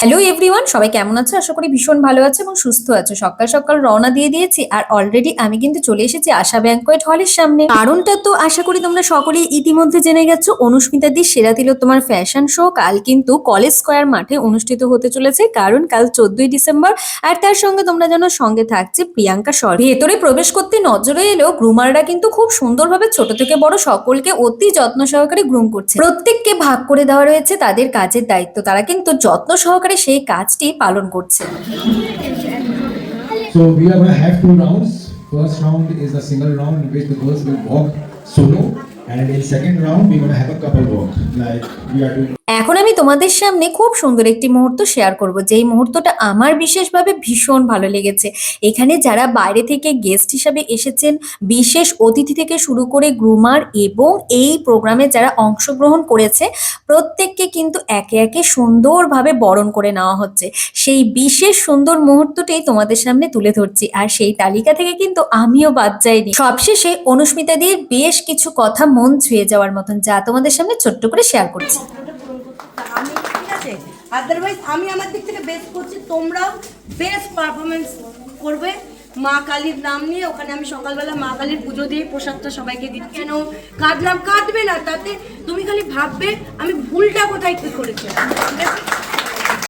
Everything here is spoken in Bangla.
হ্যালো এভরিওয়ান, সবাই কেমন আছো? আশা করি ভীষণ ভালো আছো এবং সুস্থ আছো। সকাল সকাল রওনা দিয়ে দিয়েছি আর অলরেডি আমি কিন্তু চলে এসেছি আশা ব্যাংকোয়েট হলের সামনে। কারণটা তো আশা করি তোমরা সকলেই ইতিমধ্যে জেনে গেছো। অনুস্মিতা দি সেরা তিলোত্তমার ফ্যাশন শো কাল কিন্তু কলেজ স্কোয়ার মাঠে অনুষ্ঠিত হতে চলেছে, কারণ কাল 14ই ডিসেম্বর। আর তার সঙ্গে তোমরা জানো সঙ্গে থাকছে প্রিয়াঙ্কা সর। ভেতরে প্রবেশ করতে নজরে এলেও গ্রুমাররা কিন্তু খুব সুন্দরভাবে ছোট থেকে বড় সকলকে অতি যত্ন সহকারে গ্রুম করছে। প্রত্যেককে ভাগ করে দেওয়া রয়েছে তাদের কাজের দায়িত্ব, তারা কিন্তু যত্ন সহকারে সেই কাজটি পালন করছে। So we are going to have two rounds. First round is a single round in which the girls will walk solo, and in second round we're going to have a couple walk like we are doing. এখন আমি তোমাদের সামনে খুব সুন্দর একটি মুহূর্ত শেয়ার করব, যেই মুহূর্তটা আমার বিশেষভাবে ভীষণ ভালো লেগেছে। এখানে যারা বাইরে থেকে গেস্ট হিসাবে এসেছেন, বিশেষ অতিথি থেকে শুরু করে গ্রুমার এবং এই প্রোগ্রামে যারা অংশগ্রহণ করেছে, প্রত্যেককে কিন্তু একে একে সুন্দরভাবে বরণ করে নেওয়া হচ্ছে। সেই বিশেষ সুন্দর মুহূর্তটাই তোমাদের সামনে তুলে ধরছি, আর সেই তালিকা থেকে কিন্তু আমিও বাদ যাইনি। সবশেষে অনুস্মিতা দিয়ে বেশ কিছু কথা মন ছুঁয়ে যাওয়ার মতন, যা তোমাদের সামনে ছোট্ট করে শেয়ার করছি। আমি ঠিক আছে, আদারওয়াইজ আমি আমার দিক থেকে বেস্ট করছি, তোমরাও বেস্ট পারফরমেন্স করবে মা কালীর নাম নিয়ে। ওখানে আমি সকালবেলা মা কালীর পুজো দিয়ে প্রসাদটা সবাইকে দিই। কেন কাঁদলাম? কাঁদবে না, তাতে তুমি খালি ভাববে আমি ভুলটা কোথায় কি করেছি, ঠিক আছে?